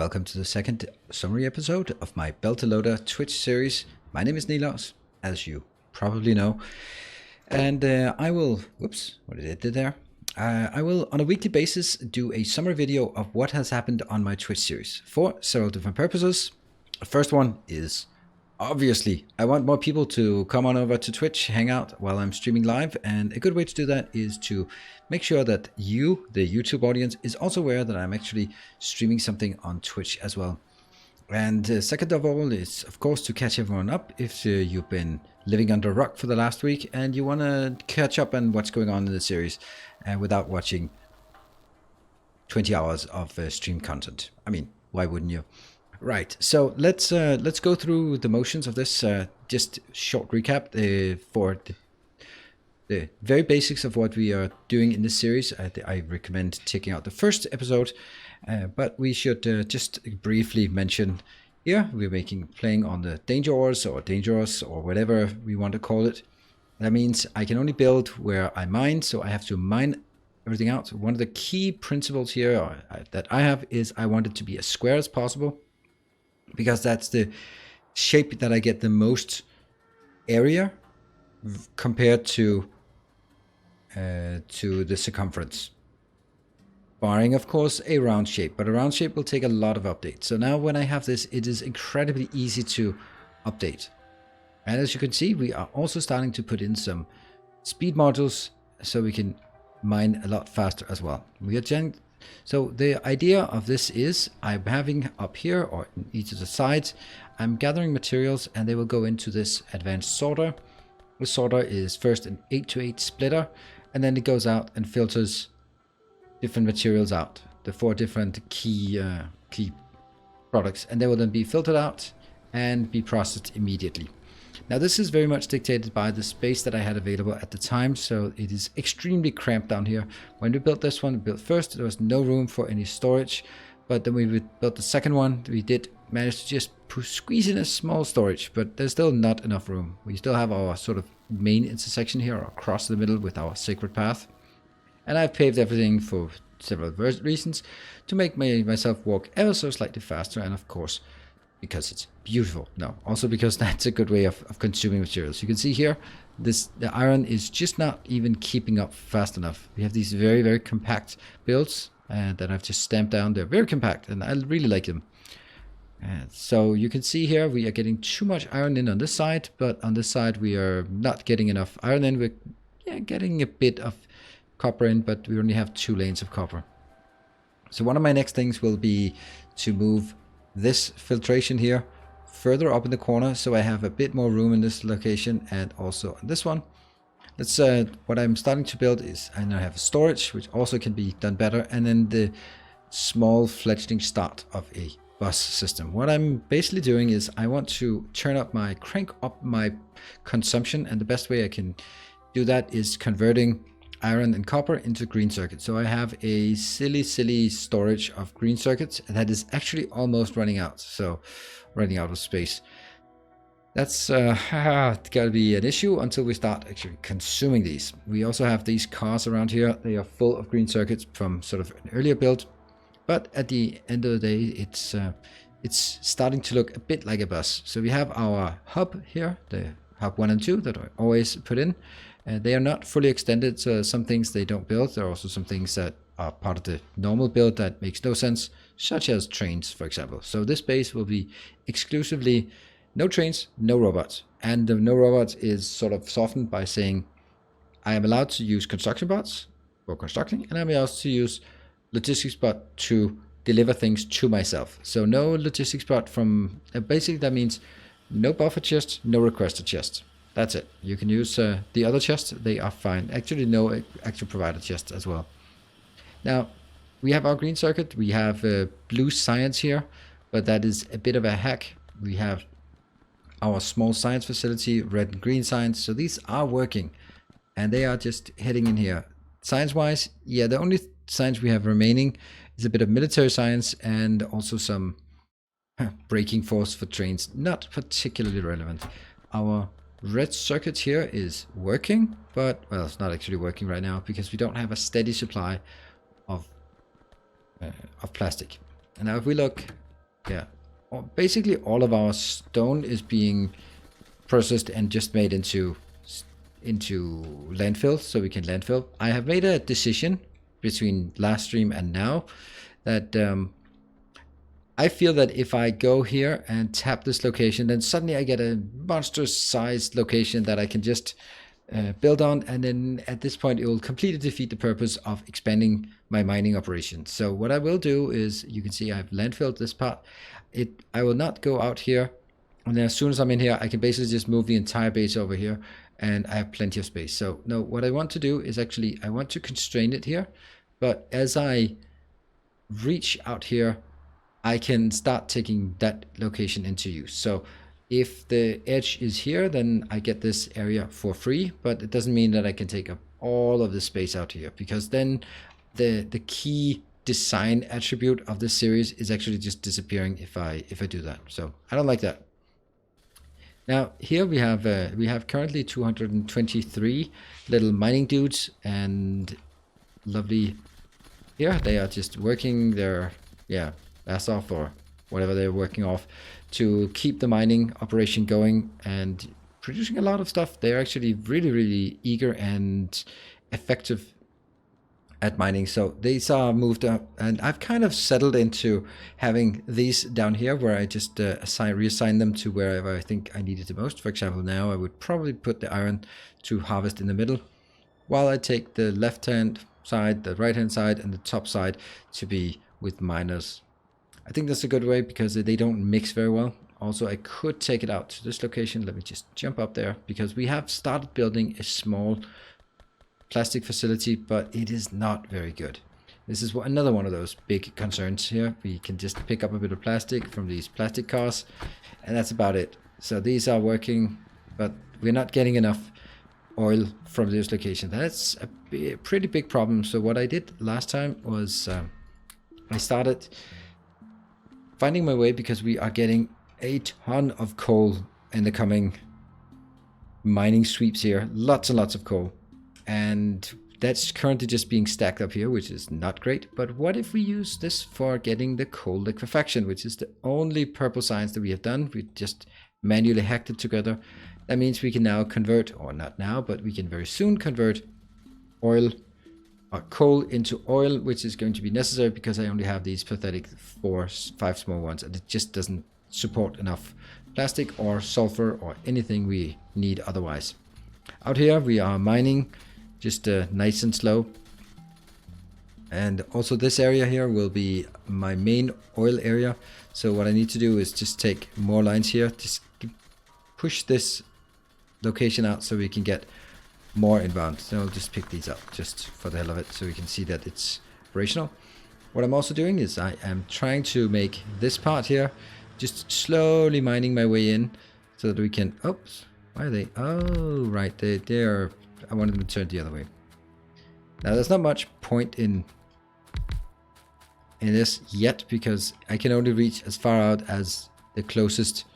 welcome to the second summary episode of my Beltalowda Twitch series. My name is Nilos, as you probably know, and I will, whoops, what did I do there? I will, on a weekly basis, do a summary video of what has happened on my Twitch series for several different purposes. The first one is, obviously, I want more people to come on over to Twitch, hang out while I'm streaming live, and a good way to do that is to make sure that you, the YouTube audience, is also aware that I'm actually streaming something on Twitch as well. And second of all is, of course, to catch everyone up if you've been living under a rock for the last week and you want to catch up on what's going on in the series without watching 20 hours of stream content. I mean, why wouldn't you? Right, so let's go through the motions of this. Just short recap for the very basics of what we are doing in this series. I recommend checking out the first episode, but we should just briefly mention here we're playing on the DangOreus or whatever we want to call it. That means I can only build where I mine, so I have to mine everything out. One of the key principles here that I have is I want it to be as square as possible, because that's the shape that I get the most area compared to the circumference, barring of course a round shape, but a round shape will take a lot of updates. So now when I have this, it is incredibly easy to update. And as you can see, we are also starting to put in some speed modules so we can mine a lot faster as well. So the idea of this is I'm having up here, or in each of the sides, I'm gathering materials and they will go into this advanced sorter. The sorter is first an 8-to-8 splitter, and then it goes out and filters different materials out, the 4 different key products, and they will then be filtered out and be processed immediately. Now this is very much dictated by the space that I had available at the time, so it is extremely cramped down here. When we built this one, first, there was no room for any storage, but then we built the second one, we did manage to just squeeze in a small storage, but there's still not enough room. We still have our sort of main intersection here across the middle with our sacred path, and I've paved everything for several reasons to make myself walk ever so slightly faster, and of course because it's beautiful. No, also because that's a good way of consuming materials. You can see here, the iron is just not even keeping up fast enough. We have these very, very compact builds that I've just stamped down. They're very compact and I really like them. So you can see here, we are getting too much iron in on this side, but on this side we are not getting enough iron in. We're getting a bit of copper in, but we only have 2 lanes of copper. So one of my next things will be to move this filtration here further up in the corner, so I have a bit more room in this location and also on this one. Let's what I'm starting to build is I now have storage, which also can be done better, and then the small fledgling start of a bus system. What I'm basically doing is I want to crank up my consumption, and the best way I can do that is converting iron and copper into green circuits. So I have a silly storage of green circuits that is actually almost running out. So running out of space. That's gotta be an issue until we start actually consuming these. We also have these cars around here. They are full of green circuits from sort of an earlier build, but at the end of the day, it's starting to look a bit like a bus. So we have our hub here, the hub 1 and 2 that I always put in. They are not fully extended, so some things they don't build. There are also some things that are part of the normal build that makes no sense, such as trains, for example. So this base will be exclusively no trains, no robots. And the no robots is sort of softened by saying I am allowed to use construction bots for constructing, and I'm allowed to use logistics bot to deliver things to myself. So no logistics bot from, basically that means no buffer chest, no requester chest. That's it. You can use the other chests. They are fine. Actually, no actual provider chests as well. Now, we have our green circuit. We have blue science here, but that is a bit of a hack. We have our small science facility, red and green science. So these are working, and they are just heading in here. Science-wise, yeah, the only science we have remaining is a bit of military science and also some braking force for trains. Not particularly relevant. Our red circuit here is working, but well, it's not actually working right now because we don't have a steady supply of plastic. And now if we look Yeah, basically all of our stone is being processed and just made into landfill, so we can landfill. I have made a decision between last stream and now that I feel that if I go here and tap this location, then suddenly I get a monstrous sized location that I can just build on, and then at this point it will completely defeat the purpose of expanding my mining operation. So what I will do is, you can see I've landfilled this part. I will not go out here, and then as soon as I'm in here, I can basically just move the entire base over here, and I have plenty of space. So no, what I want to do is actually, I want to constrain it here, but as I reach out here, I can start taking that location into use. So if the edge is here, then I get this area for free, but it doesn't mean that I can take up all of the space out here, because then the key design attribute of this series is actually just disappearing if I do that. So I don't like that. Now here we have currently 223 little mining dudes, and lovely here they are just working their ass off, or whatever they're working off, to keep the mining operation going and producing a lot of stuff. They're actually really eager and effective at mining. So these are moved up, and I've kind of settled into having these down here where I just reassign them to wherever I think I need it the most. For example, now I would probably put the iron to harvest in the middle, while I take the left hand side, the right hand side, and the top side to be with miners. I think that's a good way because they don't mix very well. Also, I could take it out to this location. Let me just jump up there, because we have started building a small plastic facility, but it is not very good. This is another one of those big concerns here. We can just pick up a bit of plastic from these plastic cars, and that's about it. So these are working, but we're not getting enough oil from this location. That's a pretty big problem. So what I did last time was I started finding my way, because we are getting a ton of coal in the coming mining sweeps here. Lots and lots of coal. And that's currently just being stacked up here, which is not great. But what if we use this for getting the coal liquefaction, which is the only purple science that we have done. We just manually hacked it together. That means we can now convert, or not now, but we can very soon convert oil or coal into oil, which is going to be necessary because I only have these pathetic 5 small ones, and it just doesn't support enough plastic or sulfur or anything we need otherwise. Out here we are mining just nice and slow, and also this area here will be my main oil area. So what I need to do is just take more lines here, just push this location out so we can get more inbound. So I'll just pick these up just for the hell of it, so we can see that it's operational. What I'm also doing is I am trying to make this part here, just slowly mining my way in, so that we can, oops, why are they, oh right, they're, I wanted them to turn the other way. Now there's not much point in this yet, because I can only reach as far out as the closest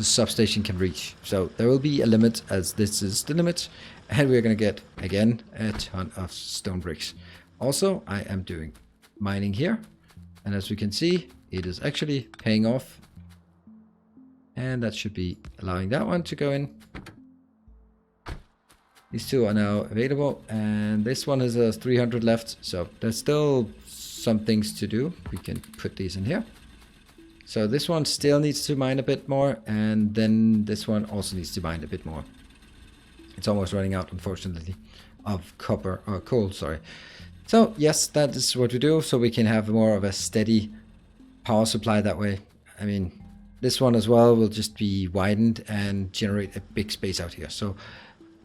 substation can reach. So there will be a limit, as this is the limit, and we're going to get again a ton of stone bricks. Also, I am doing mining here, and as we can see, it is actually paying off, and that should be allowing that one to go in. These two are now available, and this one has 300 left, so there's still some things to do. We can put these in here. So this one still needs to mine a bit more, and then this one also needs to mine a bit more. It's almost running out, unfortunately, of copper or coal, sorry. So yes, that is what we do, so we can have more of a steady power supply that way. I mean, this one as well will just be widened and generate a big space out here. So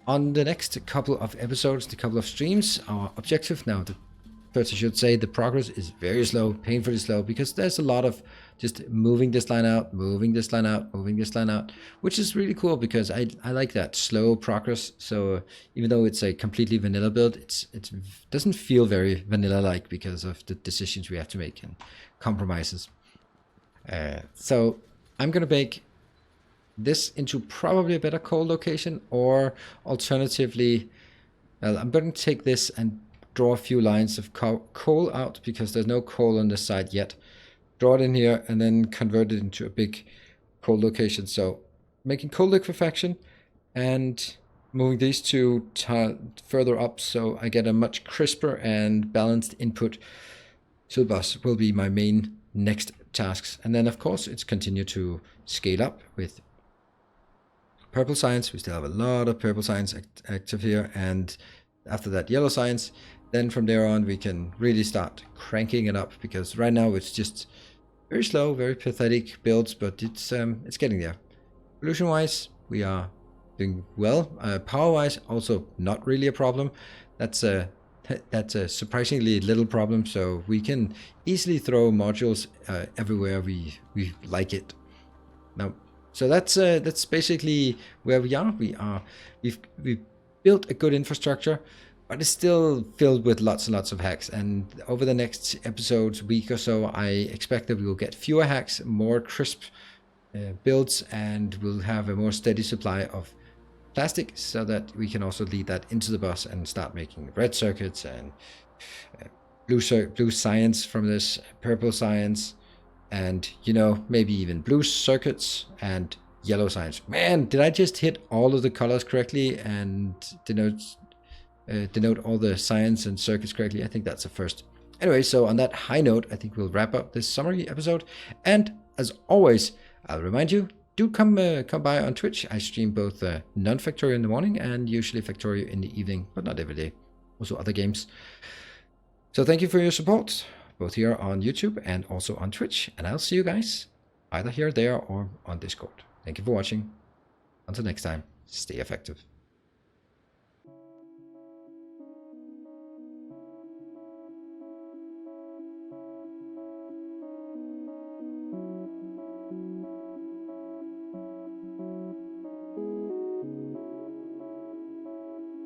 on the next couple of episodes, the couple of streams, our objective now, first I should say, the progress is very slow, painfully slow, because there's a lot of just moving this line out, moving this line out, moving this line out, which is really cool because I like that slow progress. So even though it's a completely vanilla build, it doesn't feel very vanilla-like because of the decisions we have to make and compromises. So I'm going to make this into probably a better coal location, or alternatively, well, I'm going to take this and draw a few lines of coal out because there's no coal on this side yet. Draw it in here and then convert it into a big coal location. So making coal liquefaction and moving these two further up so I get a much crisper and balanced input to the bus will be my main next tasks. And then of course it's continue to scale up with purple science. We still have a lot of purple science active here, and after that yellow science. Then from there on we can really start cranking it up, because right now it's just very slow, very pathetic builds, but it's getting there. Pollution wise we are doing well. Power wise also not really a problem. That's a surprisingly little problem, so we can easily throw modules everywhere we like it. Now, so that's basically where we are. We've built a good infrastructure, but it's still filled with lots and lots of hacks. And over the next episodes, week or so, I expect that we will get fewer hacks, more crisp builds, and we'll have a more steady supply of plastic, so that we can also lead that into the bus and start making red circuits and blue science from this, purple science, and maybe even blue circuits and yellow science. Man, did I just hit all of the colors correctly and denote all the science and circuits correctly? I think that's a first. Anyway, so on that high note, I think we'll wrap up this summary episode. And as always, I'll remind you, do come by on Twitch. I stream both non-Factorio in the morning and usually Factorio in the evening, but not every day. Also other games. So thank you for your support, both here on YouTube and also on Twitch. And I'll see you guys either here, there, or on Discord. Thank you for watching. Until next time, stay effective.